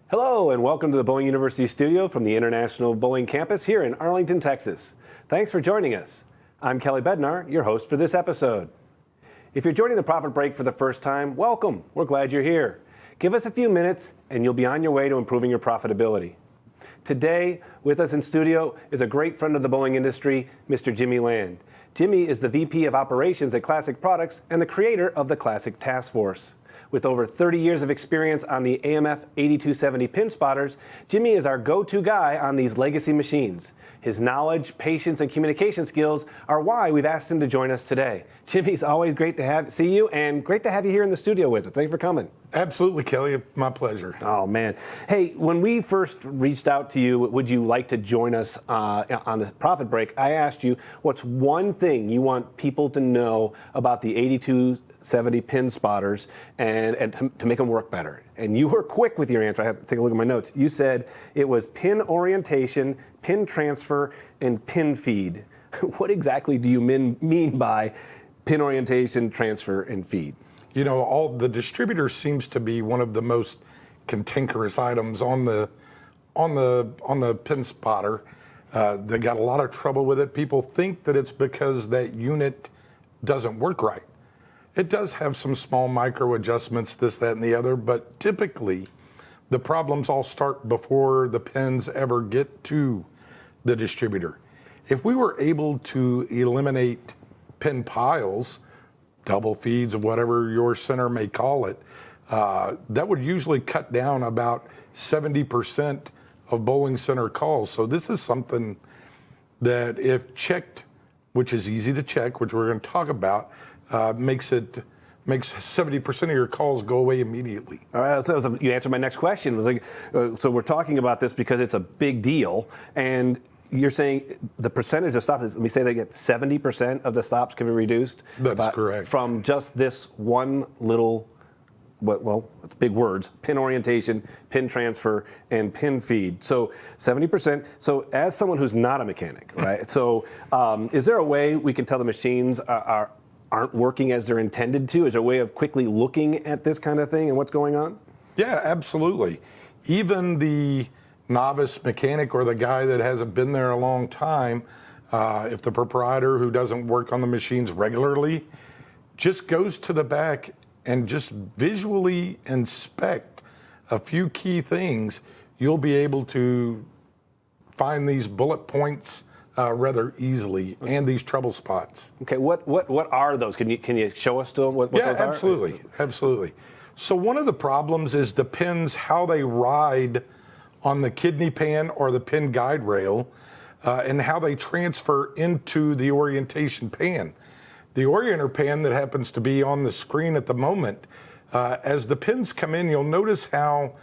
Hello and welcome to the Bowling University studio from the International Bowling Campus here in Arlington, Texas. Thanks for joining us. I'm Kelly Bednar, your host for this episode. If you're joining the Profit Break for the first time, welcome. We're glad you're here. Give us a few minutes and you'll be on your way to improving your profitability. Today, with us in studio is a great friend of the bowling industry, Mr. Jimmy Land. Jimmy is the VP of Operations at Classic Products and the creator of the Classic Task Force. With over 30 years of experience on the AMF 8270 pin spotters, Jimmy is our go-to guy on these legacy machines. His knowledge, patience, and communication skills are why we've asked him to join us today. Jimmy's always great to see you, and great to have you here in the studio with us. Thanks for coming. Absolutely, Kelly. My pleasure. Oh, man. Hey, when we first reached out to you, would you like to join us on the Profit Break? I asked you, what's one thing you want people to know about the 8270 pin spotters and to make them work better? And you were quick with your answer. I have to take a look at my notes. You said it was pin orientation, pin transfer, and pin feed. What exactly do you mean by pin orientation, transfer, and feed? You know, the distributor seems to be one of the most cantankerous items on the pin spotter. They got a lot of trouble with it. People think that it's because that unit doesn't work right. It does have some small micro adjustments, this, that, and the other, but typically the problems all start before the pins ever get to the distributor. If we were able to eliminate pin piles, double feeds, whatever your center may call it, that would usually cut down about 70% of bowling center calls. So this is something that if checked, which is easy to check, which we're going to talk about, makes 70% of your calls go away immediately. All right, so you answered my next question. It was like, so we're talking about this because it's a big deal, and you're saying the percentage of stops, let me say they get 70% of the stops can be reduced? That's correct. From just this one little, well, it's big words, pin orientation, pin transfer, and pin feed. So 70%. So as someone who's not a mechanic, right? So is there a way we can tell the machines aren't working as they're intended to? Is there a way of quickly looking at this kind of thing and what's going on? Yeah, absolutely. Even the novice mechanic or the guy that hasn't been there a long time, if the proprietor who doesn't work on the machines regularly just goes to the back and just visually inspect a few key things, you'll be able to find these bullet points rather easily, and these trouble spots. Okay, what are those? Can you show us to them what those are? Yeah, absolutely. So one of the problems is the pins, how they ride on the kidney pan or the pin guide rail, and how they transfer into the orientation pan. The orienter pan that happens to be on the screen at the moment, as the pins come in, you'll notice how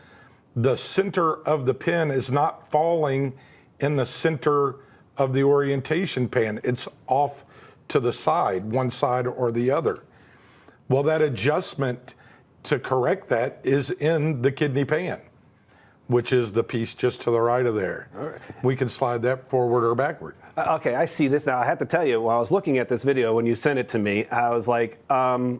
the center of the pin is not falling in the center of the orientation pan. It's off to the side, one side or the other. Well, that adjustment to correct that is in the kidney pan, which is the piece just to the right of there. All right. We can slide that forward or backward. Okay, I see this now. I have to tell you, while I was looking at this video, when you sent it to me, I was like, I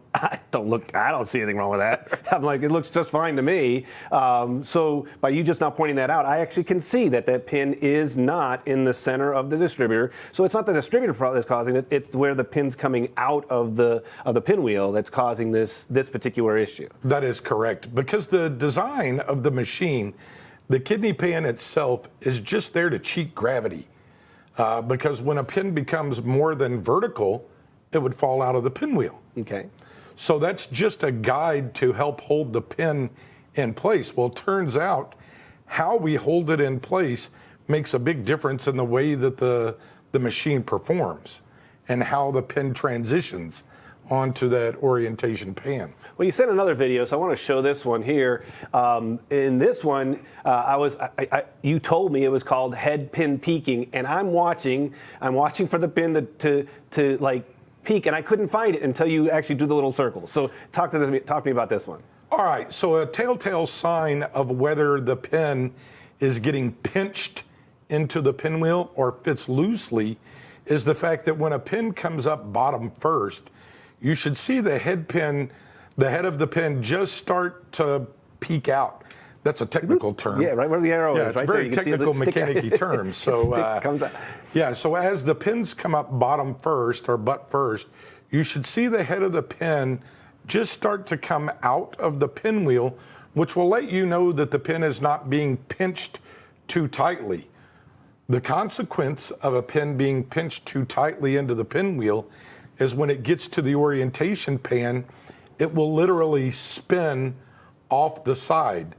don't see anything wrong with that. I'm like, it looks just fine to me. So by you just not pointing that out, I actually can see that pin is not in the center of the distributor. So it's not the distributor that's causing it, it's where the pin's coming out of the pinwheel that's causing this particular issue. That is correct, because the design of the machine, the kidney pan itself is just there to cheat gravity. Because when a pin becomes more than vertical, it would fall out of the pinwheel. Okay. So that's just a guide to help hold the pin in place. Well, it turns out how we hold it in place makes a big difference in the way that the machine performs and how the pin transitions onto that orientation pan. Well, you sent another video, so I want to show this one here. In this one, you told me it was called head pin peaking, and I'm watching for the pin to like peak, and I couldn't find it until you actually do the little circles. So talk to me about this one. All right, so a telltale sign of whether the pin is getting pinched into the pinwheel or fits loosely is the fact that when a pin comes up bottom first, you should see the head of the pin just start to peek out. That's a technical term. Yeah, right where the arrow Yeah, is. it's Right very there. You can technical see the stick. mechanic-y term. So, comes out. yeah, so as the pins come up bottom first or butt first, you should see the head of the pin just start to come out of the pinwheel, which will let you know that the pin is not being pinched too tightly. The consequence of a pin being pinched too tightly into the pinwheel is when it gets to the orientation pan, it will literally spin off the side.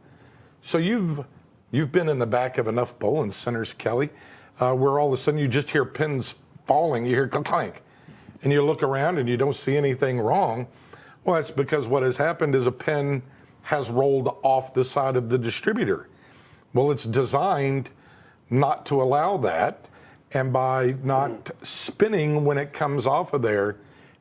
So you've been in the back of enough bowling centers, Kelly, where all of a sudden you just hear pins falling, you hear clank, and you look around and you don't see anything wrong. Well, that's because what has happened is a pin has rolled off the side of the distributor. Well, it's designed not to allow that, and by not spinning when it comes off of there,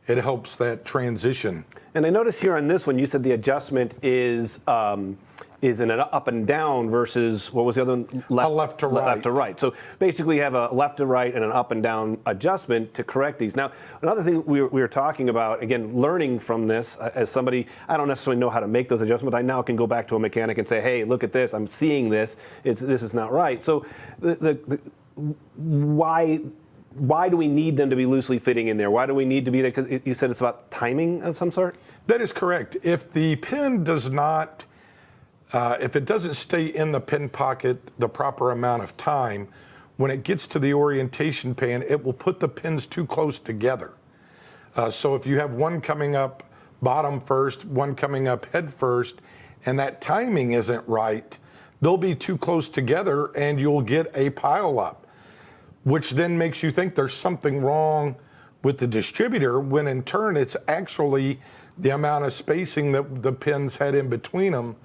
it helps that transition. And I notice here on this one, you said the adjustment is in an up and down versus, what was the other one? Left to right. Left to right. So basically you have a left to right and an up and down adjustment to correct these. Now, another thing we were talking about, again, learning from this, as somebody, I don't necessarily know how to make those adjustments. I now can go back to a mechanic and say, hey, look at this, I'm seeing this, this is not right. So why do we need them to be loosely fitting in there? Why do we need to be there? Because you said it's about timing of some sort? That is correct. If the pin does not, if it doesn't stay in the pin pocket the proper amount of time, when it gets to the orientation pan, it will put the pins too close together. So if you have one coming up bottom first, one coming up head first, and that timing isn't right, they'll be too close together and you'll get a pile up, which then makes you think there's something wrong with the distributor, when in turn it's actually the amount of spacing that the pins had in between them,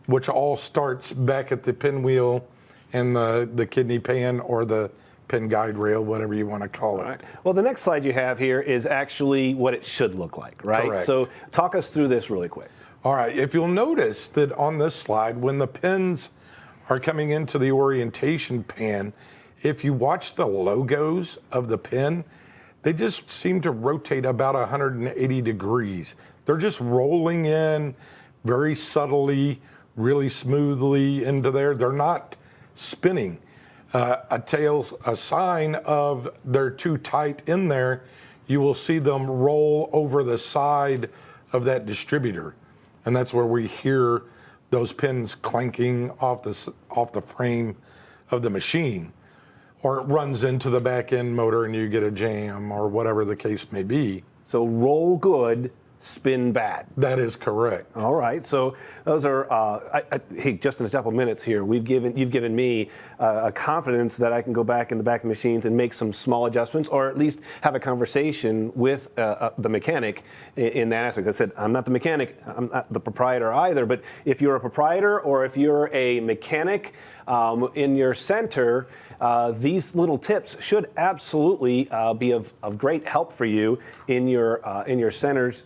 which all starts back at the pinwheel and the kidney pan or the pin guide rail, whatever you want to call it. All right. Well, the next slide you have here is actually what it should look like, right? Correct. So talk us through this really quick. All right, if you'll notice that on this slide, when the pins are coming into the orientation pan, if you watch the logos of the pin, they just seem to rotate about 180 degrees. They're just rolling in very subtly, really smoothly into there. They're not spinning. A sign of they're too tight in there, you will see them roll over the side of that distributor. And that's where we hear those pins clanking off the frame of the machine. Or it runs into the back end motor and you get a jam or whatever the case may be. So roll good, spin bad. That is correct. All right. So those are, hey, just in a couple minutes here, you've given me a confidence that I can go back in the back of the machines and make some small adjustments, or at least have a conversation with the mechanic in that aspect. I said, I'm not the mechanic, I'm not the proprietor either, but if you're a proprietor or if you're a mechanic in your center, these little tips should absolutely be of great help for you in your centers.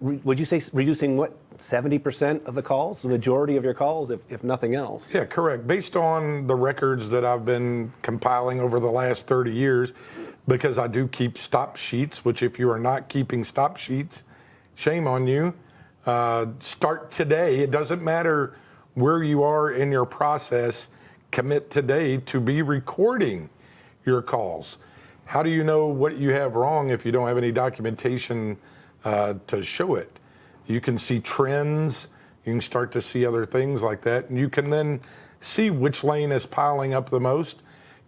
Would you say reducing what, 70% of the calls, the majority of your calls, if nothing else? Yeah, correct. Based on the records that I've been compiling over the last 30 years, because I do keep stop sheets, which if you are not keeping stop sheets, shame on you. Start today. It doesn't matter where you are in your process. Commit today to be recording your calls. How do you know what you have wrong if you don't have any documentation to show it? You can see trends, you can start to see other things like that, and you can then see which lane is piling up the most,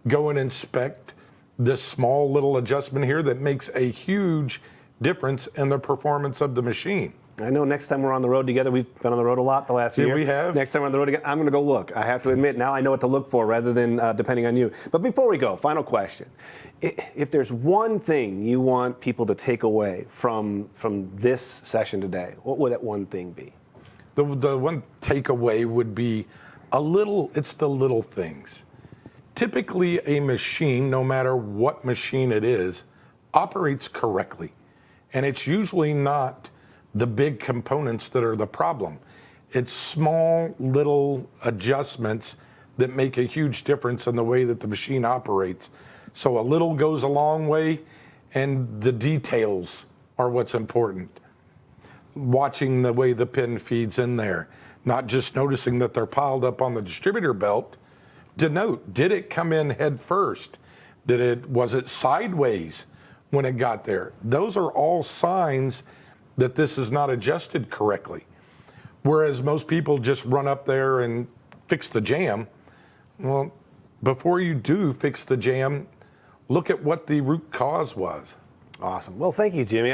go and inspect this small little adjustment here that makes a huge difference in the performance of the machine. I know next time we're on the road together, we've been on the road a lot the last year. We have. Next time we're on the road again, I'm going to go look. I have to admit, now I know what to look for rather than depending on you. But before we go, final question. If there's one thing you want people to take away from this session today, what would that one thing be? The one takeaway would be it's the little things. Typically, a machine, no matter what machine it is, operates correctly. And it's usually not the big components that are the problem. It's small little adjustments that make a huge difference in the way that the machine operates. So a little goes a long way, and the details are what's important. watching the way the pin feeds in there, not just noticing that they're piled up on the distributor belt. Denote, did it come in head first? Was it sideways when it got there? Those are all signs that this is not adjusted correctly. Whereas most people just run up there and fix the jam. Well, before you do fix the jam, look at what the root cause was. Awesome. Well, thank you, Jimmy.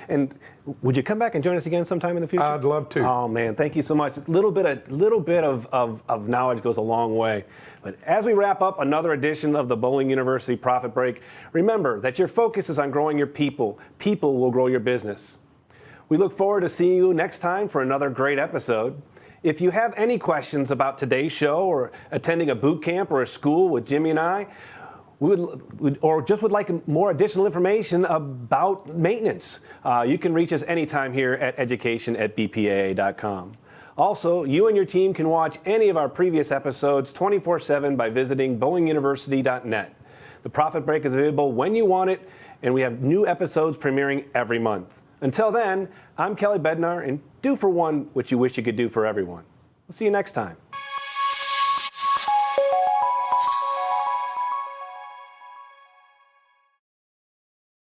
And would you come back and join us again sometime in the future? I'd love to. Oh man, thank you so much. A little bit of knowledge goes a long way. But as we wrap up another edition of the Bowling University Profit Break, remember that your focus is on growing your people. People will grow your business. We look forward to seeing you next time for another great episode. If you have any questions about today's show or attending a boot camp or a school with Jimmy and I, or just would like more additional information about maintenance, you can reach us anytime here at education@bpaa.com. Also, you and your team can watch any of our previous episodes 24/7 by visiting bowlinguniversity.net. The Profit Break is available when you want it, and we have new episodes premiering every month. Until then, I'm Kelly Bednar, and do for one what you wish you could do for everyone. We'll see you next time.